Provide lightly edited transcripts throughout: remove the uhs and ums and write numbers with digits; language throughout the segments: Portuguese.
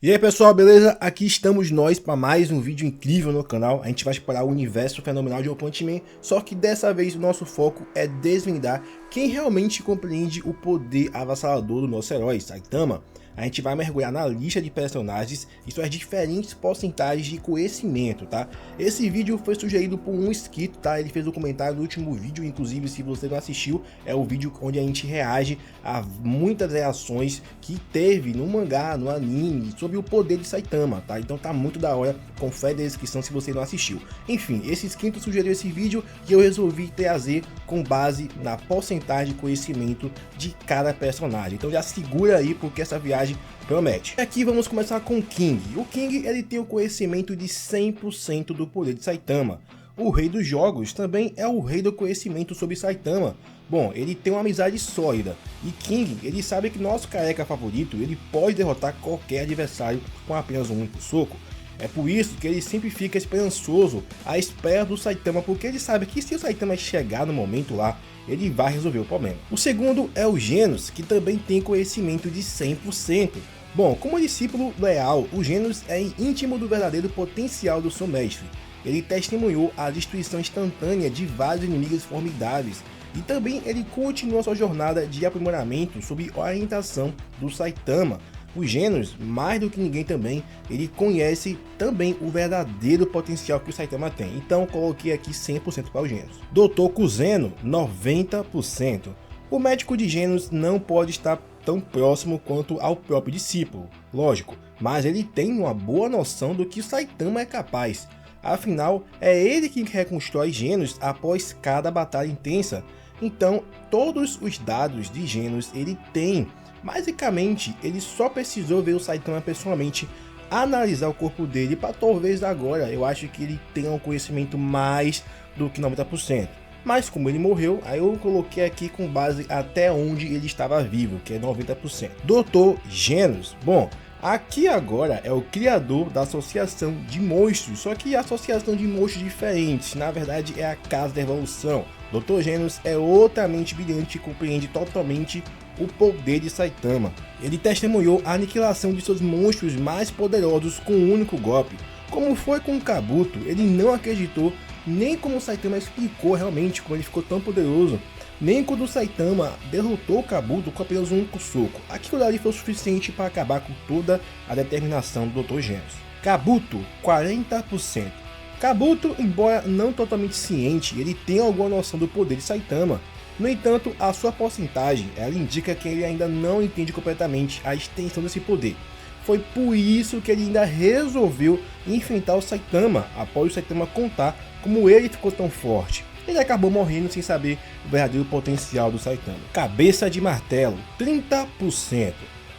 E aí pessoal, beleza? Aqui estamos nós para mais um vídeo incrível no canal. A gente vai explorar o universo fenomenal de One Punch Man, só que dessa vez o nosso foco é desvendar quem realmente compreende o poder avassalador do nosso herói, Saitama. A gente vai mergulhar na lista de personagens e suas diferentes porcentagens de conhecimento, tá? Esse vídeo foi sugerido por um inscrito, tá? Ele fez um comentário no último vídeo, inclusive se você não assistiu, é o vídeo onde a gente reage a muitas reações que teve no mangá, no anime, sobre o poder de Saitama, tá? Então tá muito da hora, confere na descrição se você não assistiu. Enfim, esse inscrito sugeriu esse vídeo e eu resolvi trazer com base na porcentagem de conhecimento de cada personagem. Então já segura aí porque essa viagem promete. Aqui vamos começar com o King. O King ele tem o conhecimento de 100% do poder de Saitama. O rei dos jogos também é o rei do conhecimento sobre Saitama. Bom, ele tem uma amizade sólida e King ele sabe que nosso careca favorito ele pode derrotar qualquer adversário com apenas um único soco. É por isso que ele sempre fica esperançoso à espera do Saitama, porque ele sabe que se o Saitama chegar no momento lá, ele vai resolver o problema. O segundo é o Genos, que também tem conhecimento de 100%. Bom, como discípulo leal, o Genos é íntimo do verdadeiro potencial do seu mestre. Ele testemunhou a destruição instantânea de vários inimigos formidáveis, e também ele continua sua jornada de aprimoramento sob orientação do Saitama. O Genos, mais do que ninguém também, ele conhece também o verdadeiro potencial que o Saitama tem. Então coloquei aqui 100% para o Genos. Dr. Kuzeno, 90%. O médico de Genos não pode estar tão próximo quanto ao próprio discípulo, lógico, mas ele tem uma boa noção do que o Saitama é capaz. Afinal, é ele que reconstrói Genos após cada batalha intensa. Então, todos os dados de Genos ele tem. Basicamente, ele só precisou ver o Saitama pessoalmente, analisar o corpo dele para talvez agora eu acho que ele tenha um conhecimento mais do que 90%. Mas como ele morreu, aí eu coloquei aqui com base até onde ele estava vivo, que é 90%. Dr. Genos, bom, aqui agora é o criador da Associação de Monstros, só que a Associação de Monstros diferentes, na verdade é a Casa da Evolução. Dr. Genos é outra mente brilhante que compreende totalmente o poder de Saitama. Ele testemunhou a aniquilação de seus monstros mais poderosos com um único golpe. Como foi com o Kabuto, ele não acreditou nem como o Saitama explicou realmente como ele ficou tão poderoso, nem quando o Saitama derrotou o Kabuto com apenas um único soco. Aquilo ali foi o suficiente para acabar com toda a determinação do Dr. Genos. Kabuto, 40%. Kabuto, embora não totalmente ciente, ele tem alguma noção do poder de Saitama. No entanto, a sua porcentagem ela indica que ele ainda não entende completamente a extensão desse poder. Foi por isso que ele ainda resolveu enfrentar o Saitama, após o Saitama contar como ele ficou tão forte. Ele acabou morrendo sem saber o verdadeiro potencial do Saitama. Cabeça de Martelo, 30%.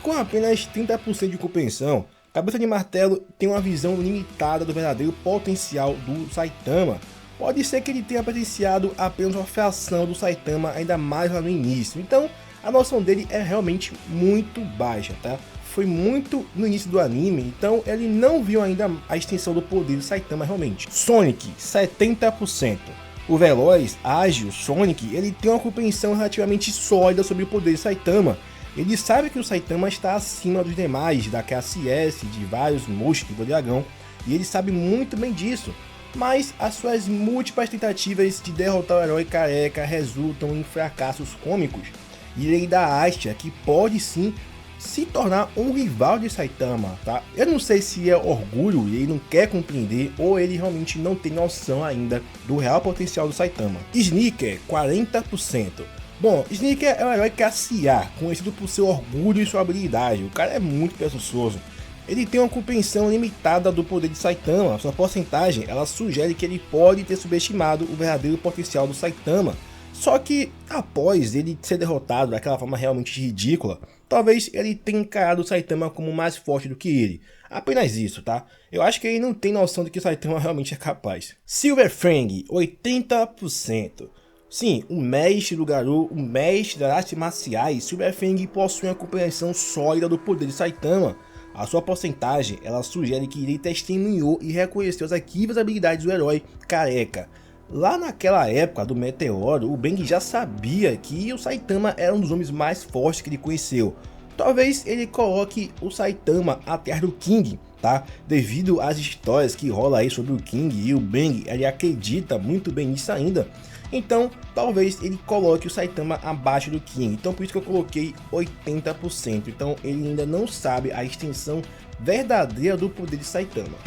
Com apenas 30% de compreensão, Cabeça de Martelo tem uma visão limitada do verdadeiro potencial do Saitama. Pode ser que ele tenha presenciado apenas uma fração do Saitama ainda mais lá no início, então a noção dele é realmente muito baixa, tá? Foi muito no início do anime, então ele não viu ainda a extensão do poder do Saitama realmente. Sonic, 70%. O veloz, ágil Sonic, ele tem uma compreensão relativamente sólida sobre o poder de Saitama. Ele sabe que o Saitama está acima dos demais, da classe S, de vários monstros do dragão, e ele sabe muito bem disso. Mas as suas múltiplas tentativas de derrotar o herói careca resultam em fracassos cômicos, e ele ainda acha que pode sim se tornar um rival de Saitama, tá? Eu não sei se é orgulho e ele não quer compreender, ou ele realmente não tem noção ainda do real potencial do Saitama. Sneaker, 40%. Bom, Sneaker é um herói classe A, conhecido por seu orgulho e sua habilidade. O cara é muito presunçoso. Ele tem uma compreensão limitada do poder de Saitama. Sua porcentagem ela sugere que ele pode ter subestimado o verdadeiro potencial do Saitama. Só que após ele ser derrotado daquela forma realmente ridícula, talvez ele tenha encarado o Saitama como mais forte do que ele. Apenas isso, tá? Eu acho que ele não tem noção de que o Saitama realmente é capaz. Silver Fang, 80%. Sim, o mestre do Garou, o mestre das artes marciais, Silver Fang possui uma compreensão sólida do poder de Saitama. A sua porcentagem ela sugere que ele testemunhou e reconheceu as incríveis habilidades do herói careca. Lá naquela época do meteoro, o Bang já sabia que o Saitama era um dos homens mais fortes que ele conheceu. talvez ele coloque o Saitama atrás do King, tá? Devido às histórias que rola aí sobre o King e o Bang, ele acredita muito bem nisso ainda. Então, talvez ele coloque o Saitama abaixo do King. Então, por isso que eu coloquei 80%. Então, ele ainda não sabe a extensão verdadeira do poder de Saitama.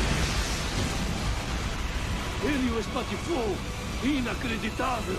Ele o espatifou! Inacreditável!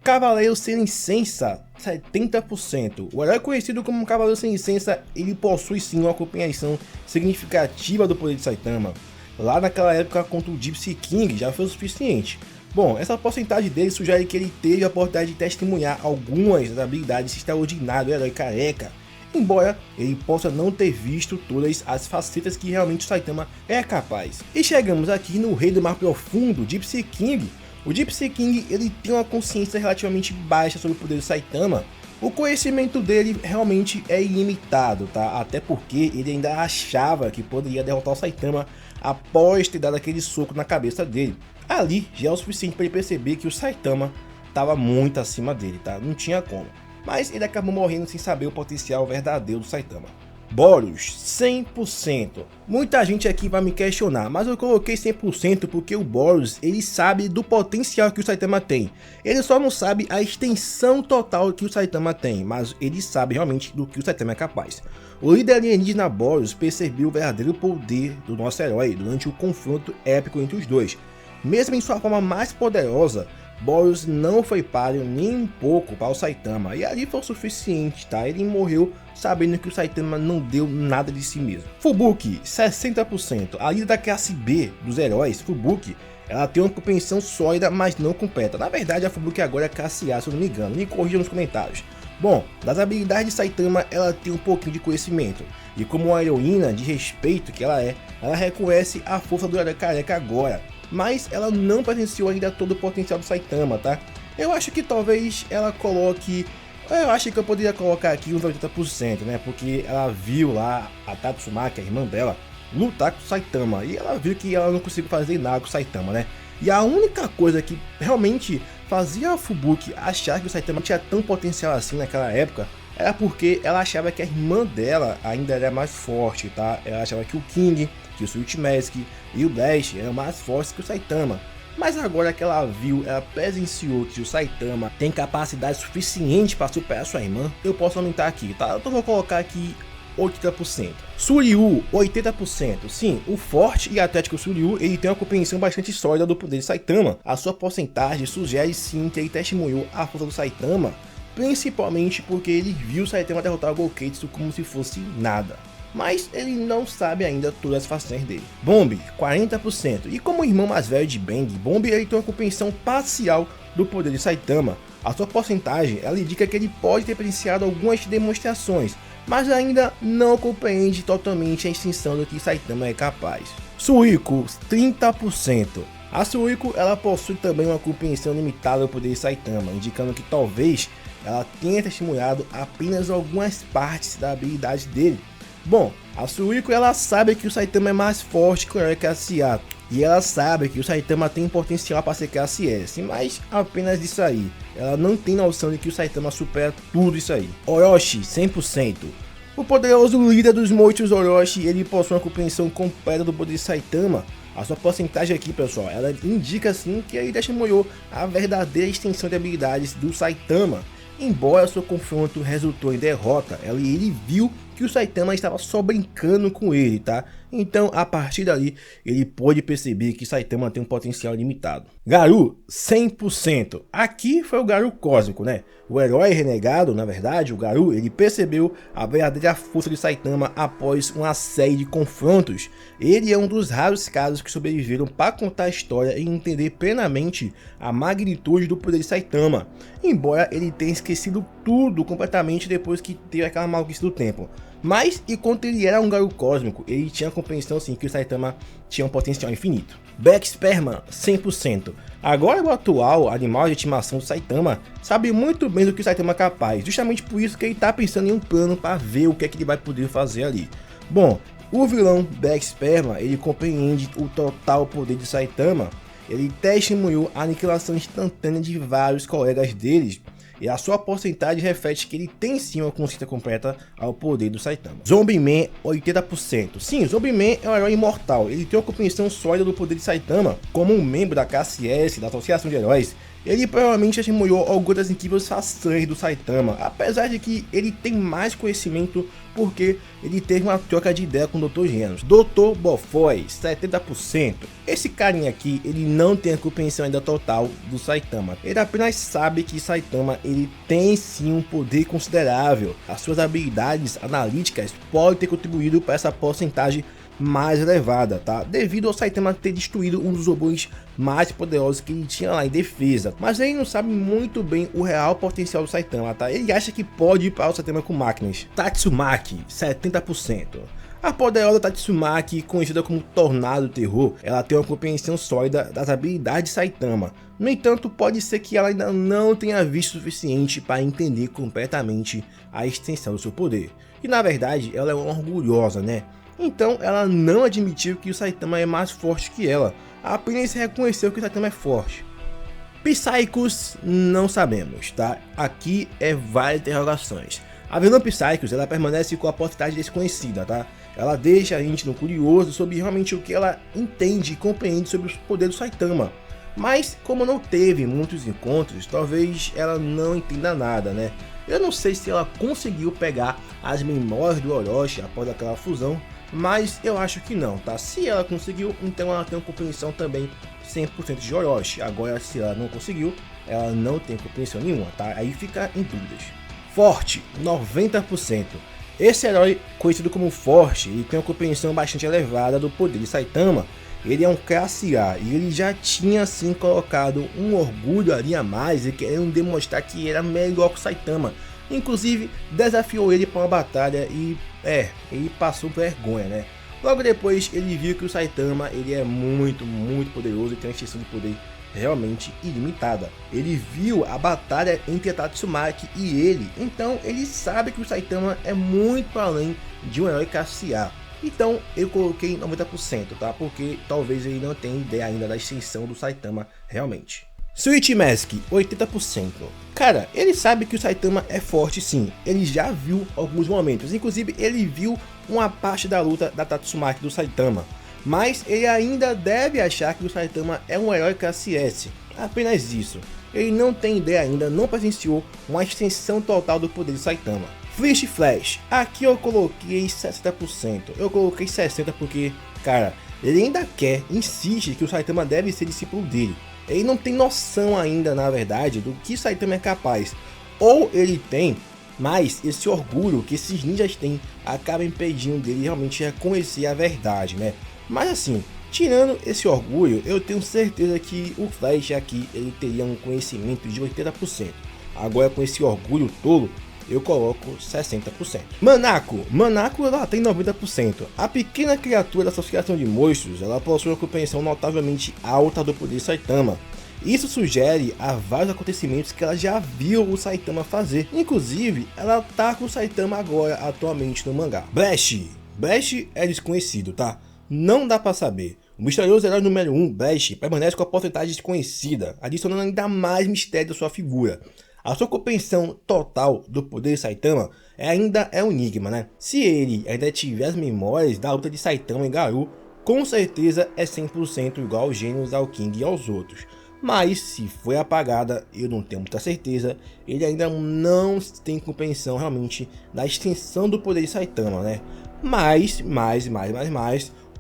Cavaleiro sem licença, 70%. O herói conhecido como Cavaleiro sem licença, ele possui sim uma compreensão significativa do poder de Saitama. Lá naquela época contra o Gypsy King já foi o suficiente. Bom, essa porcentagem dele sugere que ele teve a oportunidade de testemunhar algumas das habilidades extraordinárias do herói careca, embora ele possa não ter visto todas as facetas que realmente o Saitama é capaz. E chegamos aqui no Rei do Mar Profundo, Gypsy King. O Gypsy King ele tem uma consciência relativamente baixa sobre o poder do Saitama. O conhecimento dele realmente é ilimitado, tá? Até porque ele ainda achava que poderia derrotar o Saitama após ter dado aquele soco na cabeça dele. Ali já é o suficiente para ele perceber que o Saitama estava muito acima dele, tá? Não tinha como. Mas ele acabou morrendo sem saber o potencial verdadeiro do Saitama. Boros, 100%. Muita gente aqui vai me questionar, mas eu coloquei 100% porque o Boros, ele sabe do potencial que o Saitama tem. Ele só não sabe a extensão total que o Saitama tem, mas ele sabe realmente do que o Saitama é capaz. O líder alienígena Boros percebeu o verdadeiro poder do nosso herói durante o confronto épico entre os dois. Mesmo em sua forma mais poderosa, Boros não foi páreo nem um pouco para o Saitama, e ali foi o suficiente, tá? Ele morreu sabendo que o Saitama não deu nada de si mesmo. Fubuki, 60%. A líder da classe B dos heróis, Fubuki, ela tem uma compreensão sólida, mas não completa. Na verdade, a Fubuki agora é classe A, se eu não me engano. Me corrijam nos comentários. Bom, das habilidades de Saitama, ela tem um pouquinho de conhecimento. E como uma heroína de respeito que ela é, ela reconhece a força do herói careca agora. Mas ela não presenciou ainda todo o potencial do Saitama, tá? Eu acho que talvez ela coloque... Eu acho que eu poderia colocar aqui uns 80%, né? Porque ela viu lá a Tatsumaki, a irmã dela, lutar com o Saitama. E ela viu que ela não conseguiu fazer nada com o Saitama, né? E a única coisa que realmente fazia a Fubuki achar que o Saitama tinha tão potencial assim naquela época era porque ela achava que a irmã dela ainda era mais forte, tá? Ela achava que o King, que o Sweet Mask e o Dash eram mais fortes que o Saitama. Mas agora que ela viu, ela presenciou que o Saitama tem capacidade suficiente para superar sua irmã, eu posso aumentar aqui, tá? Então vou colocar aqui 80%. Suryu, 80%. Sim, o forte e atlético Suryu, ele tem uma compreensão bastante sólida do poder de Saitama. A sua porcentagem sugere sim que ele testemunhou a força do Saitama, principalmente porque ele viu o Saitama derrotar o Goketsu como se fosse nada. Mas ele não sabe ainda todas as façanhas dele. Bomb, 40%. E como irmão mais velho de Bang, Bomb ele tem uma compreensão parcial do poder de Saitama. A sua porcentagem ela indica que ele pode ter presenciado algumas demonstrações, mas ainda não compreende totalmente a extensão do que Saitama é capaz. Suiko, 30%. A Suiko ela possui também uma compreensão limitada do poder de Saitama, indicando que talvez ela tenha testemunhado apenas algumas partes da habilidade dele. Bom, a Suiko ela sabe que o Saitama é mais forte que o herói classe A, e ela sabe que o Saitama tem potencial para ser classe S, mas apenas isso aí. Ela não tem noção de que o Saitama supera tudo isso aí. Orochi, 100%. O poderoso líder dos monstros Orochi, ele possui uma compreensão completa do poder de Saitama. A sua porcentagem aqui, pessoal, ela indica sim que ele testemunhou a verdadeira extensão de habilidades do Saitama. Embora seu confronto resultou em derrota, ele viu que o Saitama estava só brincando com ele, tá? Então, a partir dali, ele pôde perceber que Saitama tem um potencial limitado. Garou, 100%. Aqui foi o Garou cósmico, né? O herói renegado, na verdade, o Garou, ele percebeu a verdadeira força de Saitama após uma série de confrontos. Ele é um dos raros casos que sobreviveram para contar a história e entender plenamente a magnitude do poder de Saitama. Embora ele tenha esquecido tudo completamente depois que teve aquela maluquice do tempo. Mas, enquanto ele era um Garou cósmico, ele tinha a compreensão sim que o Saitama tinha um potencial infinito. Black Sperma, 100%. Agora o atual animal de estimação do Saitama sabe muito bem do que o Saitama é capaz, justamente por isso que ele está pensando em um plano para ver o que é que ele vai poder fazer ali. Bom, o vilão Black Sperma, ele compreende o total poder de Saitama, ele testemunhou a aniquilação instantânea de vários colegas deles. e a sua porcentagem reflete que ele tem sim uma consciência completa ao poder do Saitama. Zombie Man 80%. Sim, Zombie Man é um herói imortal, ele tem uma compreensão sólida do poder de Saitama. Como um membro da classe S, da Associação de Heróis, ele provavelmente assimilou algumas das incríveis façanhas do Saitama, apesar de que ele tem mais conhecimento porque ele teve uma troca de ideia com o Dr. Genos. Dr. Bofoy, 70%. Esse carinha aqui, ele não tem a compreensão ainda total do Saitama. Ele apenas sabe que Saitama, ele tem sim um poder considerável. As suas habilidades analíticas podem ter contribuído para essa porcentagem mais elevada, tá? Devido ao Saitama ter destruído um dos robôs mais poderosos que ele tinha lá em defesa. Mas ele não sabe muito bem o real potencial do Saitama, tá? Ele acha que pode ir para o Saitama com máquinas. Tatsumaki, 70%. A poderosa Tatsumaki, conhecida como Tornado Terror, ela tem uma compreensão sólida das habilidades de Saitama. No entanto, pode ser que ela ainda não tenha visto o suficiente para entender completamente a extensão do seu poder. E na verdade, ela é orgulhosa, né? Então ela não admitiu que o Saitama é mais forte que ela, apenas reconheceu que o Saitama é forte. Psychos não sabemos, tá? Aqui é várias interrogações. A vilã Psychos, ela permanece com a porcentagem desconhecida, tá? Ela deixa a gente no curioso sobre realmente o que ela entende e compreende sobre o poder do Saitama. Mas como não teve muitos encontros, talvez ela não entenda nada, né? Eu não sei se ela conseguiu pegar as memórias do Orochi após aquela fusão, mas eu acho que não, tá? Se ela conseguiu, então ela tem uma compreensão também 100% de Orochi. Agora, se ela não conseguiu, ela não tem compreensão nenhuma, tá? Aí fica em dúvidas. Forte, 90%. Esse herói, conhecido como Forte, ele tem uma compreensão bastante elevada do poder de Saitama. Ele é um classe A e ele já tinha assim colocado um orgulho ali a mais e querendo demonstrar que era melhor que o Saitama. Inclusive desafiou ele para uma batalha e ele passou vergonha, né? Logo depois ele viu que o Saitama ele é muito poderoso e tem uma extensão de poder realmente ilimitada. Ele viu a batalha entre a Tatsumaki e ele, então ele sabe que o Saitama é muito além de um herói classe A. Então eu coloquei 90%, tá? Porque talvez ele não tenha ideia ainda da extensão do Saitama realmente. Sweet Mask, 80%. Cara, ele sabe que o Saitama é forte sim, ele já viu alguns momentos, inclusive ele viu uma parte da luta da Tatsumaki do Saitama. Mas ele ainda deve achar que o Saitama é um herói classe S, apenas isso. Ele não tem ideia ainda, não presenciou uma extensão total do poder de Saitama. Flesh Flash, aqui eu coloquei 60%, eu coloquei 60% porque, cara, ele ainda insiste que o Saitama deve ser discípulo dele. Ele não tem noção ainda, na verdade, do que Saitama é capaz. Ou ele tem, mas esse orgulho que esses ninjas têm acaba impedindo dele realmente reconhecer a verdade, né? Mas assim, tirando esse orgulho, eu tenho certeza que o Flash aqui ele teria um conhecimento de 80%. Agora com esse orgulho tolo, eu coloco 60%. Manako ela tem 90%. A pequena criatura da Associação de Monstros, ela possui uma compreensão notavelmente alta do poder de Saitama. Isso sugere a vários acontecimentos que ela já viu o Saitama fazer. Inclusive, ela tá com o Saitama agora, atualmente no mangá. Blash é desconhecido, tá? Não dá pra saber. O misterioso herói número 1, Blash, permanece com a porcentagem desconhecida, adicionando ainda mais mistério da sua figura. A sua compreensão total do poder de Saitama ainda é um enigma, né? Se ele ainda tiver as memórias da luta de Saitama e Garou, com certeza é 100% igual aos gênios, ao King e aos outros. Mas se foi apagada, eu não tenho muita certeza, ele ainda não tem compreensão realmente da extensão do poder de Saitama, né? Mas,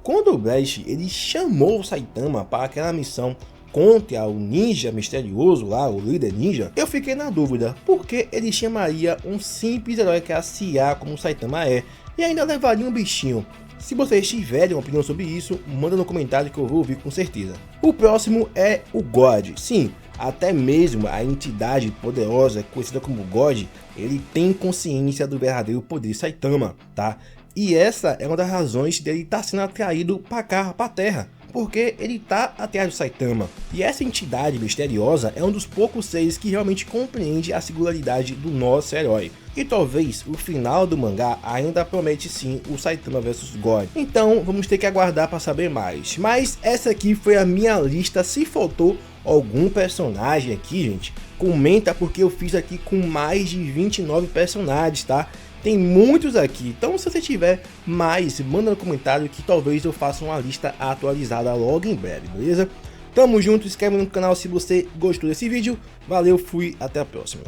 quando o Blash ele chamou o Saitama para aquela missão contra o ninja misterioso lá, o líder ninja, eu fiquei na dúvida, por que ele chamaria um simples herói classe A como o Saitama é, e ainda levaria um bichinho? Se vocês tiverem uma opinião sobre isso, manda no comentário que eu vou ouvir com certeza. O próximo é o God. Sim, até mesmo a entidade poderosa conhecida como God, ele tem consciência do verdadeiro poder de Saitama, tá? E essa é uma das razões dele estar sendo atraído para cá, para a Terra, porque ele tá atrás do Saitama. E essa entidade misteriosa é um dos poucos seres que realmente compreende a singularidade do nosso herói. E talvez o final do mangá ainda promete sim o Saitama vs God. Então vamos ter que aguardar para saber mais. Mas essa aqui foi a minha lista. Se faltou algum personagem aqui, gente, comenta, porque eu fiz aqui com mais de 29 personagens, tá? Tem muitos aqui, então se você tiver mais, manda no comentário que talvez eu faça uma lista atualizada logo em breve, beleza? Tamo junto, inscreve no canal se você gostou desse vídeo, valeu, fui, até a próxima.